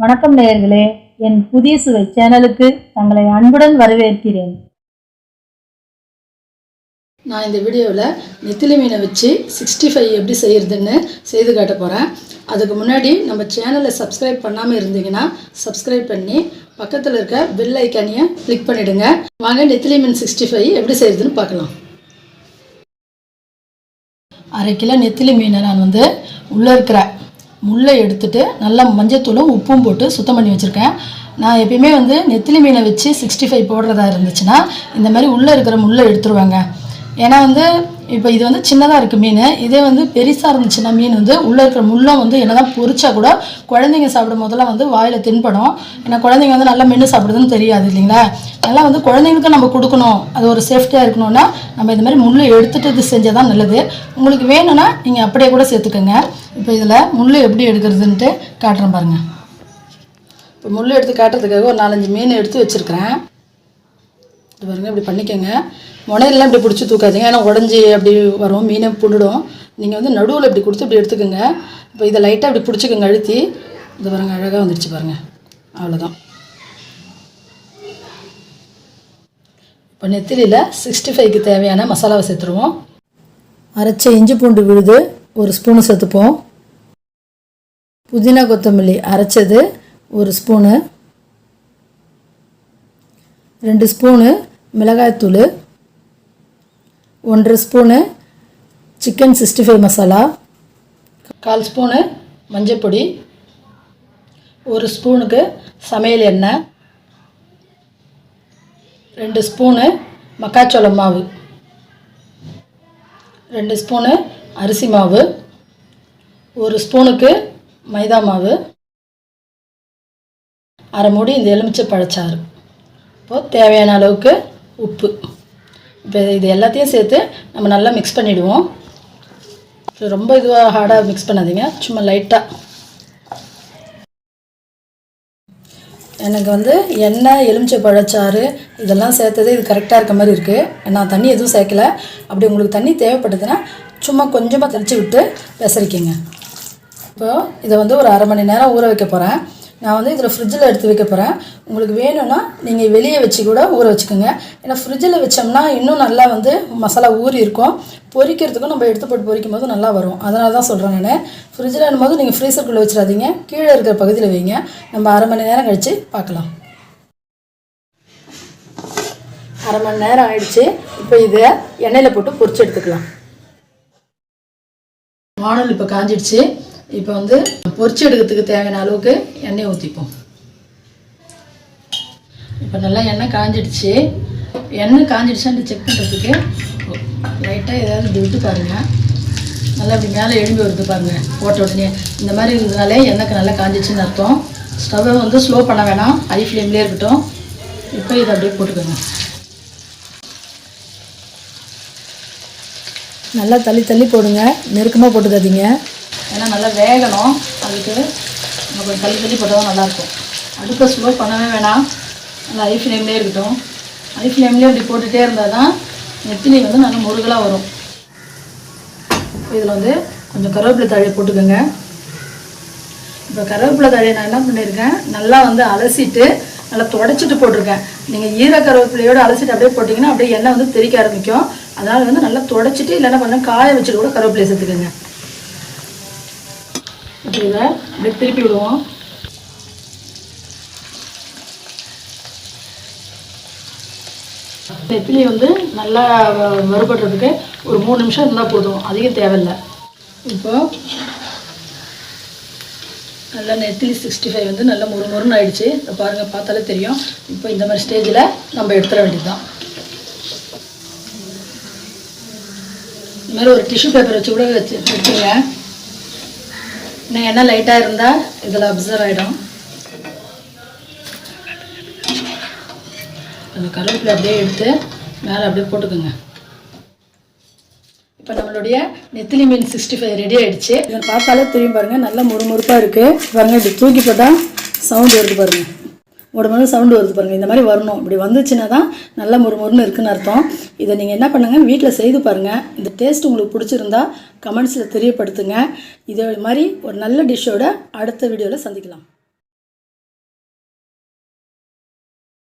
வணக்கம் நேயர்களே, என் புதிய சுவை சேனலுக்கு தங்களை அன்புடன் வரவேற்கிறேன். நான் இந்த வீடியோவில் நெத்திலி மீனை வச்சு 65 எப்படி செய்கிறதுன்னு செய்து காட்ட போகிறேன். அதுக்கு முன்னாடி நம்ம சேனலை சப்ஸ்கிரைப் பண்ணாமல் இருந்தீங்கன்னா சப்ஸ்கிரைப் பண்ணி பக்கத்தில் இருக்க பெல் ஐக்கானையை கிளிக் பண்ணிவிடுங்க. வாங்க நெத்திலி மீன் 65 எப்படி செய்கிறதுன்னு பார்க்கலாம். 1/2 கிலோ நெத்திலி மீனை நான் உள்ளே இருக்கிற முள்ளை எடுத்துட்டு நல்லா மஞ்சத்தூளும் உப்பும் போட்டு சுத்தம் பண்ணி வச்சுருக்கேன். நான் எப்பயுமே நெத்திலி மீனை வச்சு 65 போடுறதா இருந்துச்சுன்னா இந்த மாதிரி உள்ளே இருக்கிற முள்ளை எடுத்துருவாங்க. ஏன்னா இப்போ இது சின்னதாக இருக்குது மீன். இதே பெருசாக இருந்துச்சுன்னா மீன் உள்ளே இருக்கிற முள்ளும் என்ன தான் பொரிச்சா கூட குழந்தைங்க சாப்பிடும் போதெல்லாம் வாயில் தின்படும். ஏன்னா குழந்தைங்க நல்லா மென்று சாப்பிடுதுன்னு தெரியாது இல்லைங்களா. அதெல்லாம் குழந்தைங்களுக்கும் நம்ம கொடுக்கணும், அது ஒரு சேஃப்டியாக இருக்கணும்னா நம்ம இந்த மாதிரி முள் எடுத்துகிட்டு இது செஞ்சால் தான் நல்லது. உங்களுக்கு வேணும்னா நீங்கள் அப்படியே கூட சேர்த்துக்கோங்க. இப்போ இதில் முள் எப்படி எடுக்கிறதுன்ட்டு காட்டுறேன் பாருங்கள். இப்போ முள் எடுத்து காட்டுறதுக்காக ஒரு 4-5 மீன் எடுத்து வச்சுருக்கிறேன். இது பாருங்கள், இப்படி பண்ணிக்கோங்க. முனையெல்லாம் இப்படி பிடிச்சி தூக்காதீங்க, ஏன்னா உடஞ்சி அப்படி வரும், மீனை புண்டுடும். நீங்கள் நடுவில் இப்படி கொடுத்து இப்படி எடுத்துக்கோங்க. இப்போ இதை லைட்டாக இப்படி பிடிச்சிக்கோங்க, அழுத்தி. இது பாருங்கள், அழகாக வந்துடுச்சு பாருங்கள். அவ்வளோதான். இப்போ நெத்திலியில் 65க்கு தேவையான மசாலாவை சேர்த்துருவோம். அரைச்ச இஞ்சி பூண்டு விழுது 1 ஸ்பூனு சேர்த்துப்போம். புதினா கொத்தமல்லி அரைச்சது 1 ஸ்பூனு. 2 ஸ்பூனு மிளகாய்த்தூள். 1/2 ஸ்பூனு சிக்கன் 65 மசாலா. 1/4 ஸ்பூனு மஞ்சப்பொடி. 1 ஸ்பூனுக்கு சமையல் எண்ணெய். 2 ஸ்பூனு மக்காச்சோளம் மாவு. 2 ஸ்பூனு அரிசி மாவு. 1 ஸ்பூனுக்கு மைதா மாவு. 1/2 மூடி இந்த எலுமிச்சை பழச்சாறு. இப்போது தேவையான அளவுக்கு உப்பு. இப்போ இது எல்லாத்தையும் சேர்த்து நம்ம நல்லா மிக்ஸ் பண்ணிவிடுவோம். ரொம்ப இதுவாக ஹார்டாக மிக்ஸ் பண்ணாதீங்க, சும்மா லைட்டாக. எனக்கு எண்ணெய் எலுமிச்சை பழச்சாறு இதெல்லாம் சேர்த்தது இது கரெக்டாக இருக்க மாதிரி இருக்குது. நான் தண்ணி எதுவும் சேர்க்கலை. அப்படி உங்களுக்கு தண்ணி தேவைப்படுதுன்னா சும்மா கொஞ்சமாக தெளித்து விட்டு பெசரிக்கிங்க. இப்போது இதை ஒரு 1/2 மணி நேரம் ஊற வைக்க போகிறேன். நான் இதில் ஃப்ரிட்ஜில் எடுத்து வைக்க போகிறேன். உங்களுக்கு வேணும்னா நீங்கள் வெளியே வச்சு கூட ஊற வச்சுக்கோங்க. ஏன்னா ஃப்ரிட்ஜில் வச்சோம்னா இன்னும் நல்லா மசாலா ஊறி இருக்கும். பொரிக்கிறதுக்கும் நம்ம எடுத்து போட்டு பொரிக்கும் போது நல்லா வரும். அதனால தான் சொல்கிறேன் நான். ஃப்ரிட்ஜில் இருக்கும்போது நீங்கள் ஃப்ரீசருக்குள்ளே வச்சிடாதீங்க, கீழே இருக்கிற பகுதியில் வைங்க. நம்ம 1/2 மணி நேரம் கழித்து பார்க்கலாம். 1/2 மணி நேரம் ஆயிடுச்சு. இப்போ இதை எண்ணெயில் போட்டு பொரிச்சு எடுத்துக்கலாம். வானல் இப்போ காஞ்சிடுச்சு. இப்போ பொரிச்சு எடுக்கிறதுக்கு தேவையான அளவுக்கு எண்ணெய் ஊற்றிப்போம். இப்போ நல்லா எண்ணெய் காஞ்சிடுச்சு. எண்ணெய் காஞ்சிடுச்சான்னு செக் பண்ணுறதுக்கு லைட்டாக ஏதாவது இப்படி விட்டு பாருங்கள். நல்லா இப்படி மேலே எழும்பி வருது பாருங்கள், போட்ட உடனே. இந்த மாதிரி இருந்ததுனாலே எண்ணெய்க்கு நல்லா காஞ்சிடுச்சுன்னு அர்த்தம். ஸ்டவ்வை ஸ்லோ பண்ண வேணாம், ஹை ஃப்ளேம்லேயே இருக்கட்டும். இப்போ இதை அப்படியே போட்டுக்கோங்க. நல்லா தள்ளி போடுங்க, நெருக்கமாக போட்டுக்காதீங்க. ஏன்னா நல்லா வேகணும், அதுக்கு நம்ம கொஞ்சம் தள்ளி போட்டால் தான் நல்லாயிருக்கும். அடுப்பை ஸ்லோ பண்ணவே வேணாம், நல்லா ஹை ஃப்ளேம்லேயே இருக்கட்டும். ஹை ஃப்ளேம்லேயே அப்படி போட்டுகிட்டே இருந்தால் தான் நெத்திலி நல்லா முருகலாக வரும். இதில் கொஞ்சம் கருவேப்பிலை தழையை போட்டுக்கோங்க. இப்போ கருவேப்பிலை தழையை நான் என்ன பண்ணியிருக்கேன், நல்லா அலசிட்டு நல்லா துடைச்சிட்டு போட்டிருக்கேன். நீங்கள் ஈர கருவேப்பிலையோடு அலசிட்டு அப்படியே போட்டிங்கன்னா அப்படியே எண்ணெய் தெறிக்க ஆரம்பிக்கும். அதனால் நல்லா துடைச்சிட்டு இல்லைன்னா கொஞ்சம் காய வச்சுட்டு கூட கருவேப்பிலையை சேர்த்துக்கோங்க. இப்போ இதை அப்படியே திருப்பி விடுவோம். நெத்திலி நல்லா வறுபடுறதுக்கு ஒரு 3 நிமிஷம் இருந்தால் போதும், அதிகம் தேவையில்லை. இப்போ நல்லா நெத்திலி 65 நல்லா முறுமுறுன்னு ஆயிடுச்சு. இப்போ பாருங்கள், பார்த்தாலே தெரியும். இப்போ இந்த மாதிரி ஸ்டேஜில் நம்ம எடுத்துட வேண்டியது தான். இந்த மாதிரி ஒரு டிஷ்யூ பேப்பர் வச்சு கூட வச்சுங்க. இன்னும் எண்ணெய் லைட்டாக இருந்தால் இதில் அப்சர்வ் ஆகிடும். அந்த கருவேப்பிலை அப்படியே எடுத்து மேலே அப்படியே போட்டுக்கோங்க. இப்போ நம்மளுடைய நெத்திலி மீன் 65 ரெடி ஆகிடுச்சு. இதை பார்த்தாலே தெரியும் பாருங்கள், நல்லா முறுமுறுப்பாக இருக்குது பாருங்கள். இப்படி தூக்கி போட்டால் சவுண்டு வருது பாருங்கள், உடம்பு சவுண்டு வருது பாருங்கள். இந்த மாதிரி வரணும். இப்படி வந்துச்சுன்னா தான் நல்லா முறுமுறுன்னு இருக்குன்னு அர்த்தம். இதை நீங்கள் என்ன பண்ணுங்கள், வீட்டில் செய்து பாருங்கள். இந்த டேஸ்ட் உங்களுக்கு பிடிச்சிருந்தா கமெண்ட்ஸில் தெரியப்படுத்துங்க. இதே மாதிரி ஒரு நல்ல டிஷ்ஷோட அடுத்த வீடியோவில் சந்திக்கலாம்.